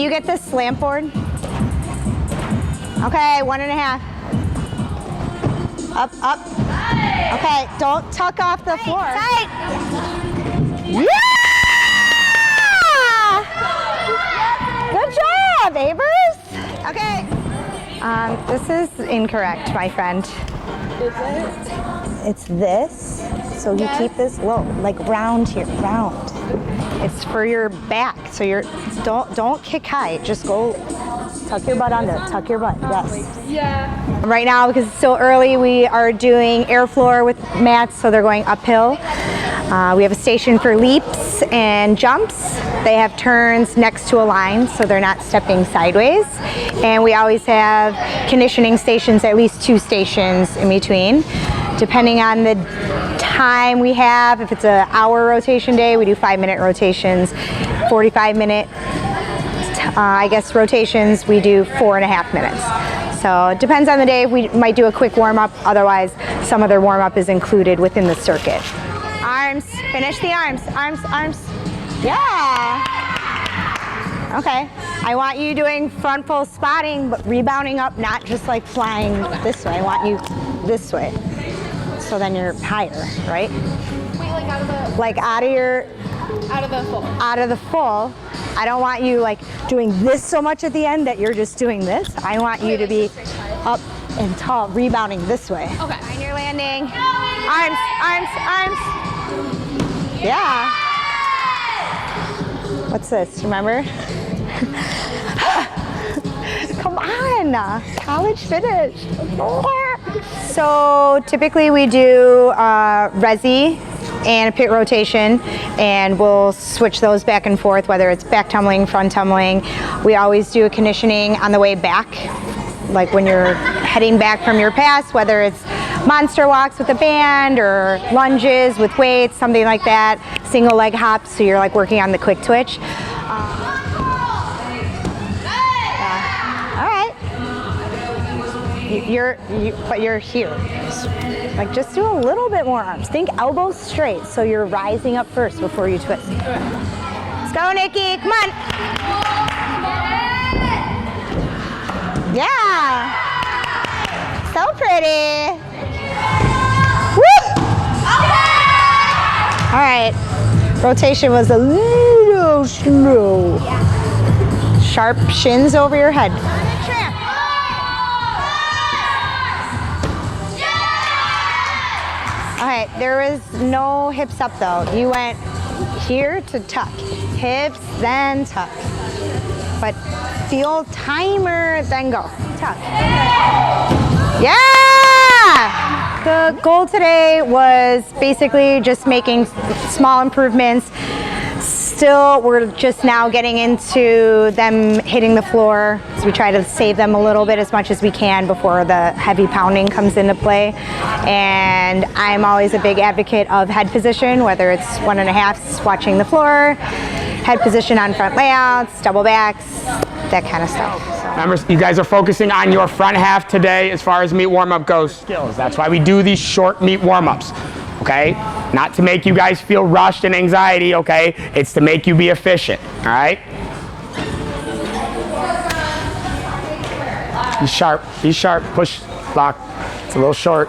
you get this slant board? Okay, 1.5. Up, up. Okay, don't tuck off the floor. Tight. Yeah! Good job, Avers. Okay. This is incorrect, my friend. Is it? It's this. So you keep this low, like round here, round. It's for your back. So you're don't kick high. Just go tuck your butt under. Tuck your butt. Yes. Yeah. Right now, because it's still early, we are doing air floor with mats, so they're going uphill. We have a station for leaps and jumps. They have turns next to a line, so they're not stepping sideways. And we always have conditioning stations, at least 2 stations in between. Depending on the time we have, if it's an hour rotation day, we do 5-minute rotations. 45-minute, rotations, we do 4.5 minutes. So it depends on the day. We might do a quick warm-up. Otherwise, some other warm-up is included within the circuit. Arms, finish the arms, arms, arms. Yeah. Okay, I want you doing front full spotting, but rebounding up, not just like flying this way. I want you this way. So then you're higher, right? Wait, like out of the... Like out of your... Out of the full. Out of the full. I don't want you like doing this so much at the end that you're just doing this. I want you to be up and tall, rebounding this way. Okay. And you're landing. Arms, arms, arms. Yeah. What's this? Remember? Come on. College finish. So typically we do resi and a pit rotation, and we'll switch those back and forth, whether it's back tumbling, front tumbling. We always do a conditioning on the way back, like when you're heading back from your pass, whether it's monster walks with a band or lunges with weights, something like that, single leg hops, so you're like working on the quick twitch. All right. But you're here. Like just do a little bit more arms. Think elbows straight, so you're rising up first before you twist. Let's go, Nikki, come on. Yeah. So pretty. Woo! All right. Rotation was a little slow. Sharp shins over your head. All right, there was no hips up though. You went here to tuck, hips, then tuck. But feel timer, then go. Tuck. Yeah! The goal today was basically just making small improvements. Still, we're just now getting into them hitting the floor, so we try to save them a little bit as much as we can before the heavy pounding comes into play. And I'm always a big advocate of head position, whether it's 1.5s watching the floor, head position on front layouts, double backs, that kind of stuff. So. Remember, you guys are focusing on your front half today as far as meet warm-up goes. Skills. That's why we do these short meet warm-ups. Okay? Not to make you guys feel rushed and anxiety, okay? It's to make you be efficient, all right? Be sharp, push, lock. It's a little short.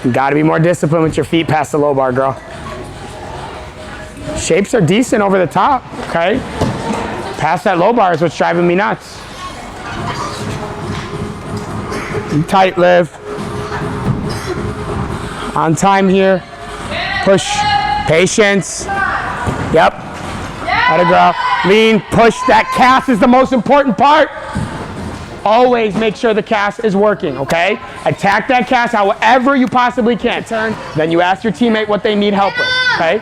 You gotta be more disciplined with your feet past the low bar, girl. Shapes are decent over the top, okay? Past that low bar is what's driving me nuts. Tight, Liv. On time here. Push. Patience. Yep. Let it go. Lean. Push. That cast is the most important part. Always make sure the cast is working, okay? Attack that cast however you possibly can. Turn. Then you ask your teammate what they need help with, okay?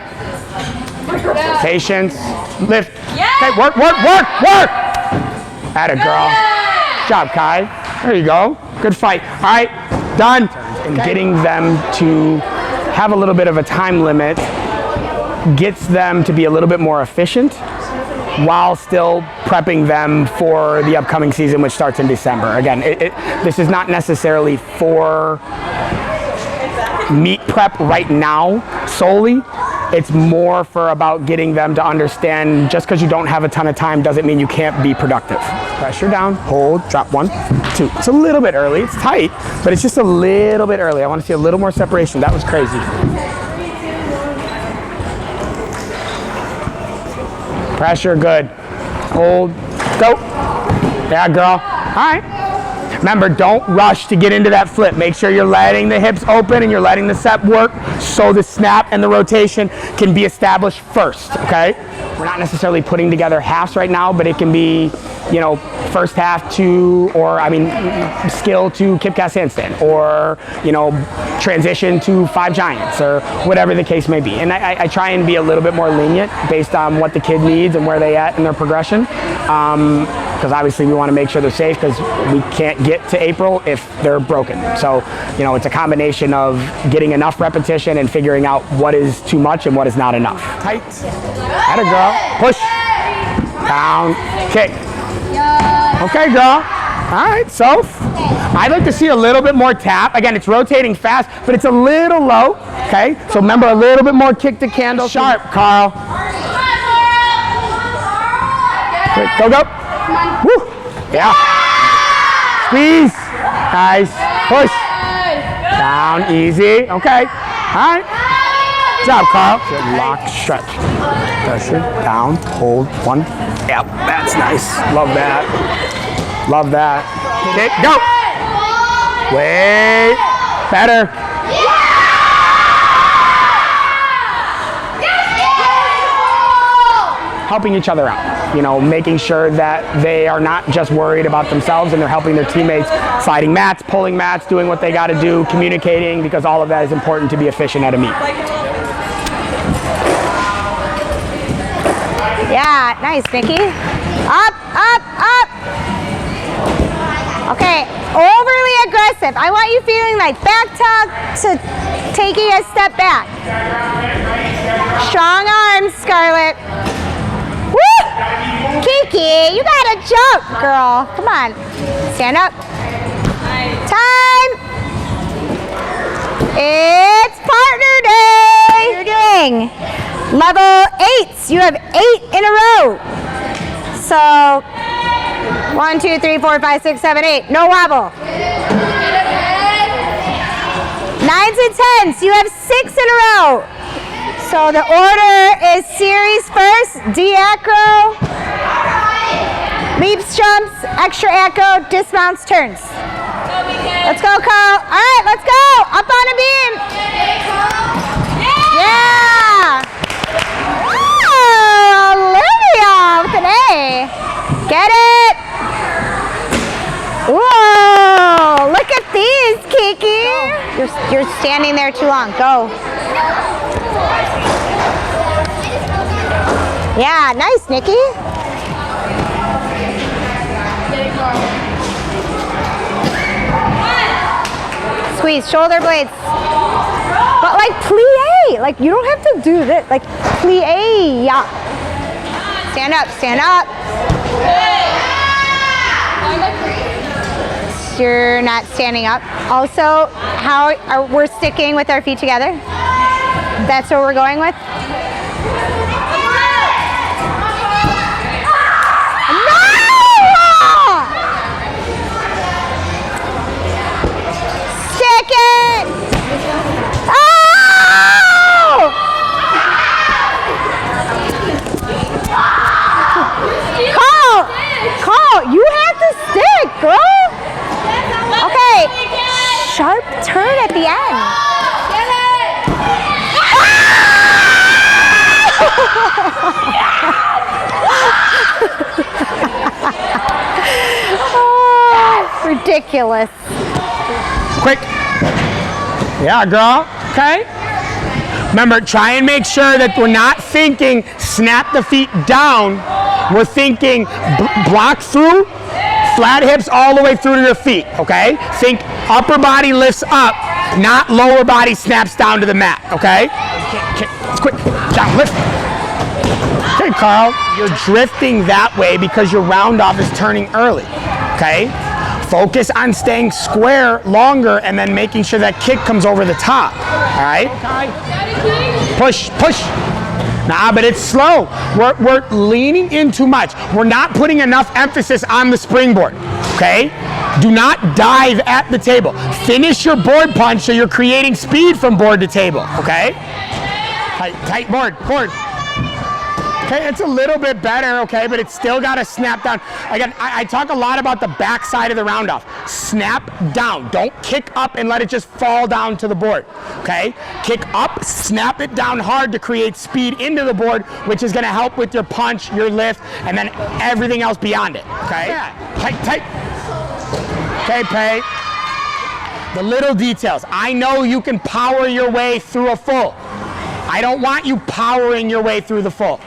Patience. Lift. Okay, work. Atta girl. Good job, Kai. There you go. Good fight. All right, done. And getting them to have a little bit of a time limit gets them to be a little bit more efficient while still prepping them for the upcoming season, which starts in December. Again, this is not necessarily for meet prep right now solely. It's more for about getting them to understand just because you don't have a ton of time doesn't mean you can't be productive. Pressure down, hold, drop 1, 2. It's a little bit early, it's tight, but it's just a little bit early. I want to see a little more separation. That was crazy. Pressure, good. Hold, go. Yeah, girl. All right. Remember, don't rush to get into that flip. Make sure you're letting the hips open and you're letting the set work so the snap and the rotation can be established first, okay? We're not necessarily putting together halves right now, but it can be, you know, first half to, or I mean, skill to kip cast handstand, or, you know, transition to 5 giants, or whatever the case may be. And I try and be a little bit more lenient based on what the kid needs and where they at in their progression. Because obviously we want to make sure they're safe, because we can't get to April if they're broken. So, you know, it's a combination of getting enough repetition and figuring out what is too much and what is not enough. Tight. Atta girl. Push. Down. Kick. Okay, girl. All right, so I'd like to see a little bit more tap. Again, it's rotating fast, but it's a little low. Okay, so remember, a little bit more kick to candle. Sharp, Karl. Good. Go, go. Woo. Yeah. Squeeze. Nice. Push. Down. Easy. Okay. All right. Good job, Karl. Good. Lock. Stretch. Pressure. Down. Hold. 1. Yep. That's nice. Love that. Love that. Kick. Go. Wait. Better. Helping each other out, you know, making sure that they are not just worried about themselves and they're helping their teammates, sliding mats, pulling mats, doing what they got to do, communicating, because all of that is important to be efficient at a meet. Yeah, nice, Nikki. Up, up, up. Okay, overly aggressive. I want you feeling like back tuck to taking a step back. Strong arms, Scarlett. Woo! Kiki, you gotta jump, girl. Come on. Stand up. Time. It's partner day. You're doing level 8s. You have 8 in a row. So 1, 2, 3, 4, 5, 6, 7, 8. No wobble. 9s and 10s. You have 6 in a row. So the order is series first, D-acro, leaps, jumps, extra acro, dismounts, turns. Let's go, Karl. All right, let's go. Up on a beam. Yeah. Oh, Olivia with an A. Get it. Whoa, look at these, Kiki. You're standing there too long. Go. Yeah, nice, Nikki. Squeeze, shoulder blades. But like plie, like you don't have to do this. Like plie, yeah. Stand up, stand up. You're not standing up. Also, we're sticking with our feet together. That's what we're going with. Stick it! Oh! Karl, you have to stick, girl. Okay, sharp turn at the end. Oh, ridiculous. Quick. Yeah, girl. Okay. Remember, try and make sure that we're not thinking snap the feet down. We're thinking block through, flat hips all the way through to your feet, okay? Think upper body lifts up, not lower body snaps down to the mat, okay? Quick, down, lift. Okay, Karl, you're drifting that way because your round off is turning early, okay? Focus on staying square longer and then making sure that kick comes over the top, all right? push, push. Nah, but it's slow. We're leaning in too much. We're not putting enough emphasis on the springboard, okay? Do not dive at the table. Finish your board punch so you're creating speed from board to table, okay? Tight board. Okay, it's a little bit better, okay, but it's still got to snap down. Again, I talk a lot about the back side of the round off. Snap down. Don't kick up and let it just fall down to the board, okay? Kick up, snap it down hard to create speed into the board, which is going to help with your punch, your lift, and then everything else beyond it, okay? Tight. Okay, Pay. The little details. I know you can power your way through a full. I don't want you powering your way through the full.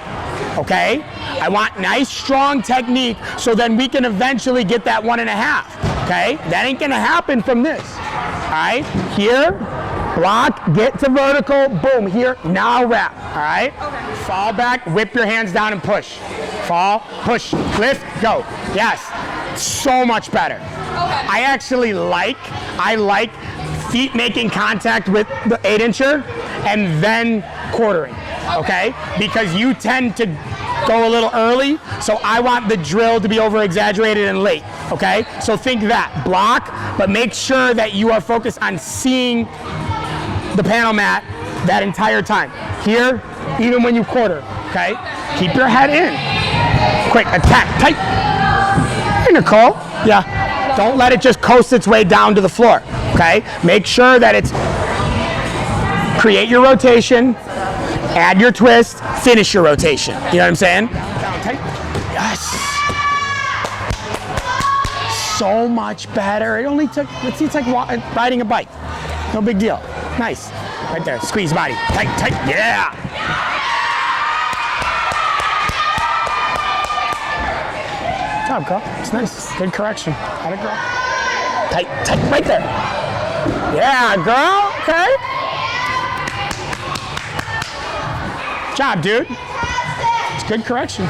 Okay? I want nice, strong technique so then we can eventually get that 1.5. Okay? That ain't gonna happen from this. Alright? Here, block, get to vertical, boom, here, now wrap. Alright? Okay. Fall back, whip your hands down and push. Fall, push, lift, go. Yes. So much better. Okay. I like feet making contact with the 8-incher and then quartering, okay? Because you tend to go a little early, so I want the drill to be over-exaggerated and late, okay? So think that, block, but make sure that you are focused on seeing the panel mat that entire time. Here, even when you quarter, okay? Keep your head in. Quick, attack, tight. Hey, Nicole. Yeah. Don't let it just coast its way down to the floor, okay? Make sure that it's, create your rotation, add your twist, finish your rotation. You know what I'm saying? Down tight. Yes. So much better. It only took, let's see, it's like riding a bike. No big deal. Nice. Right there, squeeze body. Tight, yeah. Good job, Karl. It's nice. Good correction. Got it, girl. Tight, right there. Yeah, girl. Okay. Good job, dude. It's good correction.